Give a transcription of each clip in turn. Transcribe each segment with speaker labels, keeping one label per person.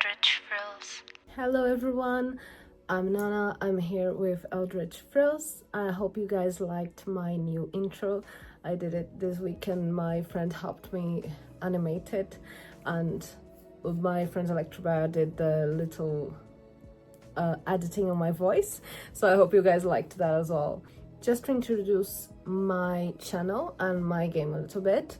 Speaker 1: Eldritchfrills.
Speaker 2: Hello everyone, I'm Nana. I'm here with Eldritchfrills. I hope you guys liked my new intro. I did it this weekend. My friend helped me animate it, and my friend Electrobear did the little editing on my voice. So I hope you guys liked that as well. Just to introduce my channel and my game a little bit,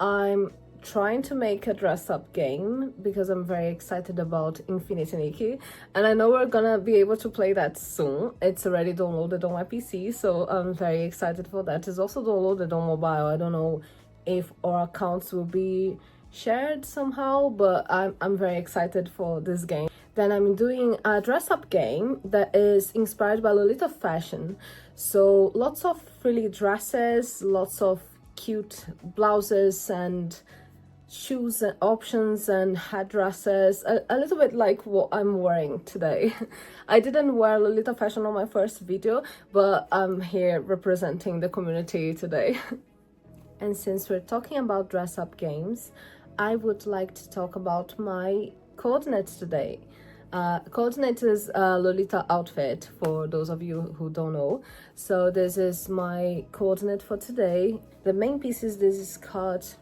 Speaker 2: I'm trying to make a dress-up game because I'm very excited about Infinity Nikki, and I know we're gonna be able to play that soon. It's already downloaded on my PC, so I'm very excited for that. It's also downloaded on mobile. I don't know if our accounts will be shared somehow, but I'm very excited for this game. Then I'm doing a dress-up game that is inspired by Lolita fashion. So lots of frilly dresses, lots of cute blouses and shoes and options and headdresses, a little bit like what I'm wearing today. I didn't wear Lolita fashion on my first video, but I'm here representing the community today. And since we're talking about dress-up games, I would like to talk about my coordinates today. Coordinate is a Lolita outfit, for those of you who don't know. So this is my coordinate for today. The main piece is this skirt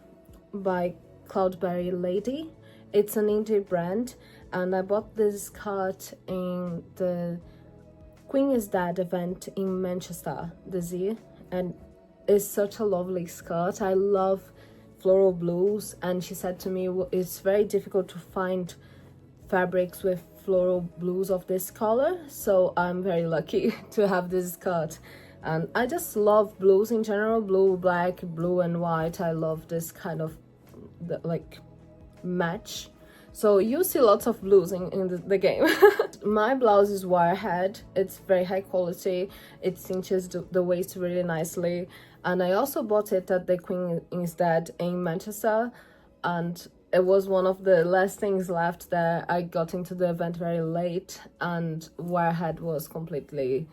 Speaker 2: by Cloudberry Lady. It's an indie brand, and I bought this skirt in the Queen is Dead event in Manchester this year, and it's such a lovely skirt. I love floral blues, and she said to me it's very difficult to find fabrics with floral blues of this color, so I'm very lucky to have this skirt. And I just love blues in general, blue, black, blue and white. I love this kind of match, so you see lots of blues in the game. My blouse is wirehead. It's very high quality. It cinches the waist really nicely, and I also bought it at the Queen is Dead in Manchester, and it was one of the last things left there. I got into the event very late, and wirehead was completely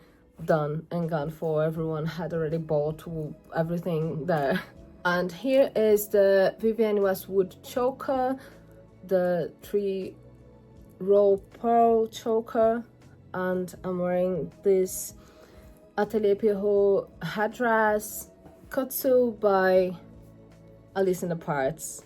Speaker 2: done and gone for. Everyone had already bought everything there. And here is the Vivienne Westwood choker, the 3-row pearl choker, and I'm wearing this Atelier Pierrot headdress, Kotsu by Alice in the Parts.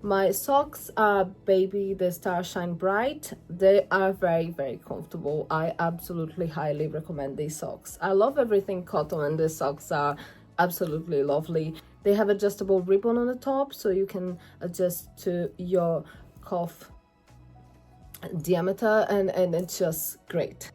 Speaker 2: My socks are Baby the Star Shine Bright. They are very, very comfortable. I absolutely highly recommend these socks. I love everything cotton, and these socks are absolutely lovely. They have adjustable ribbon on the top, so you can adjust to your cuff diameter, and it's just great.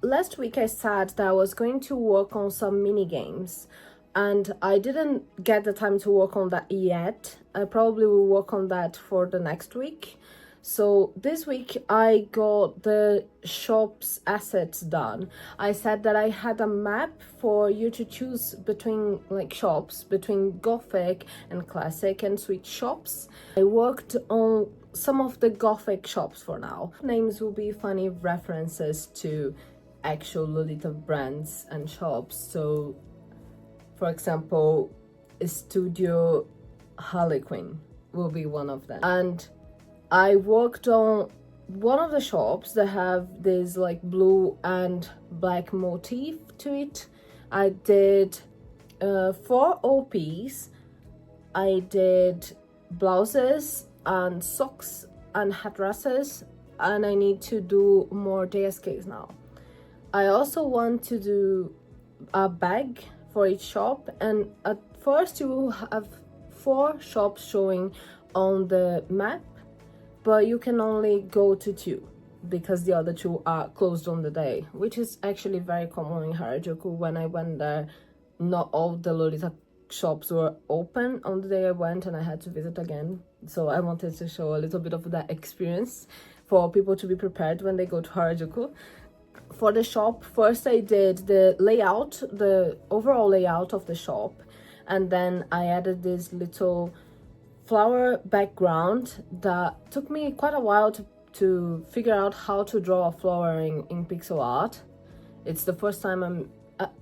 Speaker 2: Last week I said that I was going to work on some mini games, and I didn't get the time to work on that yet. I probably will work on that for the next week. So this week I got the shop's assets done. I said that I had a map for you to choose between shops, between Gothic and Classic and Sweet shops. I worked on some of the Gothic shops for now. Names will be funny references to actual Lolita brands and shops. So for example, Studio Harlequin will be one of them. And I worked on one of the shops that have this blue and black motif to it. I did 4 OPs. I did blouses and socks and headdresses, and I need to do more JSKs now. I also want to do a bag for each shop, and at first you will have 4 shops showing on the map, but you can only go to 2 because the other 2 are closed on the day, which is actually very common in Harajuku. When I went there, not all the Lolita shops were open on the day I went, and I had to visit again. So I wanted to show a little bit of that experience for people to be prepared when they go to Harajuku. For the shop, first I did the layout, the overall layout of the shop, and then I added this little flower background that took me quite a while to figure out how to draw a flower in pixel art. It's the first time I'm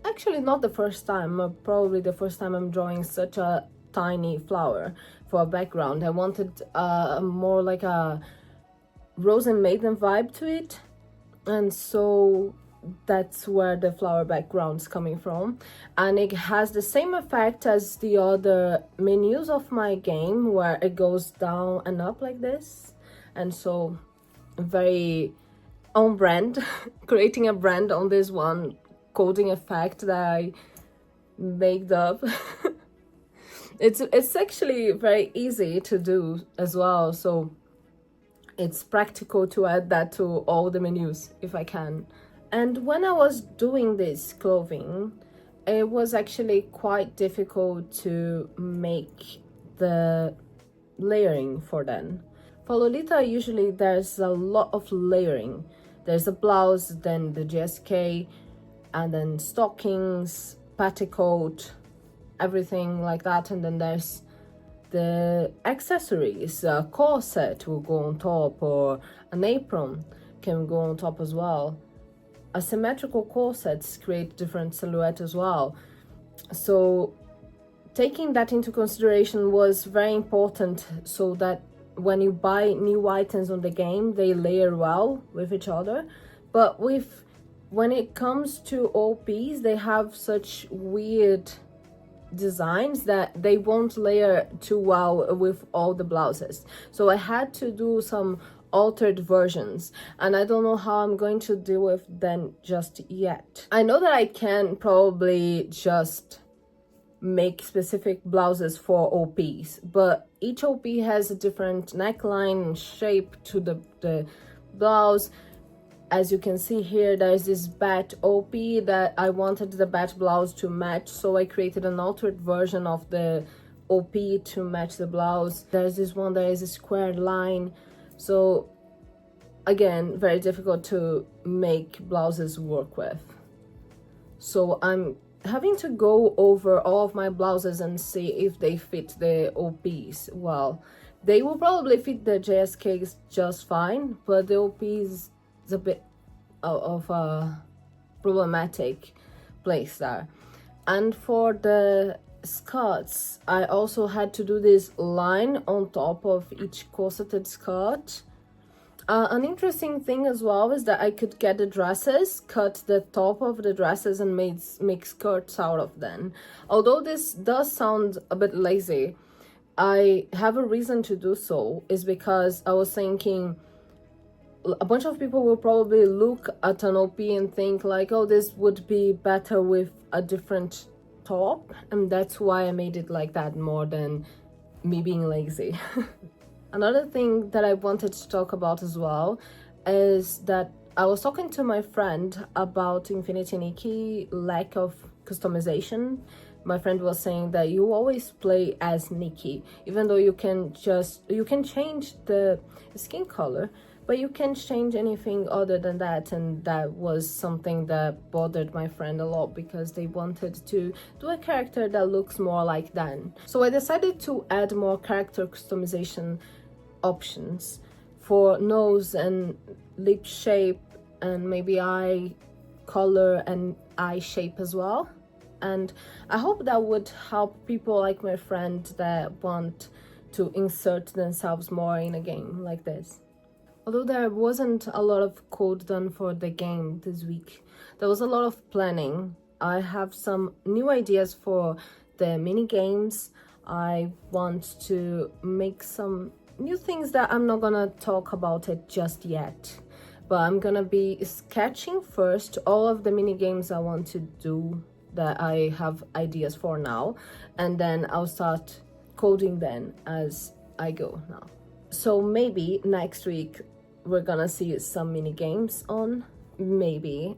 Speaker 2: actually not the first time, probably the first time I'm drawing such a tiny flower for a background. I wanted more like a Rose and Maiden vibe to it, and so that's where the flower background's coming from. And it has the same effect as the other menus of my game, where it goes down and up like this, and so very on brand. Creating a brand on this one coding effect that I made up. It's actually very easy to do as well, so it's practical to add that to all the menus if I can. And when I was doing this clothing, it was actually quite difficult to make the layering for them. For Lolita, usually there's a lot of layering. There's a blouse, then the GSK, and then stockings, petticoat, everything like that, and then there's the accessories. A corset will go on top, or an apron can go on top as well. Asymmetrical corsets create different silhouette as well. So taking that into consideration was very important, so that when you buy new items on the game, they layer well with each other. But when it comes to OPs, they have such weird designs that they won't layer too well with all the blouses. So I had to do some altered versions, and I don't know how I'm going to deal with them just yet. I know that I can probably just make specific blouses for OPs, but each OP has a different neckline and shape to the blouse. As you can see here, there's this bat OP that I wanted the bat blouse to match, so I created an altered version of the OP to match the blouse. There's this one that is a square line, so again, very difficult to make blouses work with. So I'm having to go over all of my blouses and see if they fit the OPs well. They will probably fit the JSKs just fine, but the OPs is a bit of a problematic place there. And for the skirts, I also had to do this line on top of each corseted skirt. An interesting thing as well is that I could get the dresses, cut the top of the dresses and make skirts out of them. Although this does sound a bit lazy, I have a reason to do so, is because I was thinking a bunch of people will probably look at an OP and think like, oh, this would be better with a different top, and that's why I made it like that more than me being lazy. Another thing that I wanted to talk about as well is that I was talking to my friend about Infinity Nikki lack of customization. My friend was saying that you always play as Nikki, even though you can change the skin color, but you can't change anything other than that. And that was something that bothered my friend a lot, because they wanted to do a character that looks more like Dan. So I decided to add more character customization options for nose and lip shape, and maybe eye color and eye shape as well. And I hope that would help people like my friend that want to insert themselves more in a game like this. Although there wasn't a lot of code done for the game this week, there was a lot of planning. I have some new ideas for the mini games. I want to make some new things that I'm not gonna talk about it just yet, but I'm gonna be sketching first all of the mini games I want to do that I have ideas for now, and then I'll start coding them as I go now. So maybe next week we're gonna see some mini games on, maybe,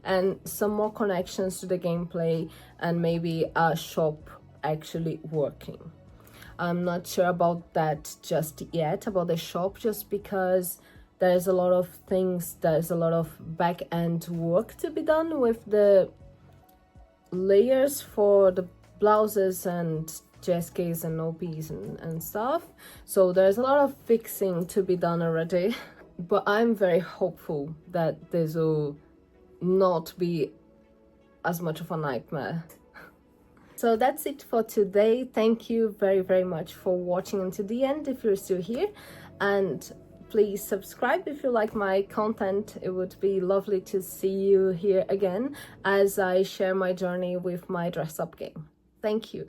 Speaker 2: and some more connections to the gameplay, and maybe a shop actually working. I'm not sure about that just yet, about the shop, just because there's a lot of things, there's a lot of back-end work to be done with the layers for the blouses and JSKs and OPs and stuff. So there's a lot of fixing to be done already, but I'm very hopeful that this will not be as much of a nightmare. So that's it for today. Thank you very, very much for watching until the end if you're still here. And please subscribe if you like my content. It would be lovely to see you here again as I share my journey with my dress up game. Thank you.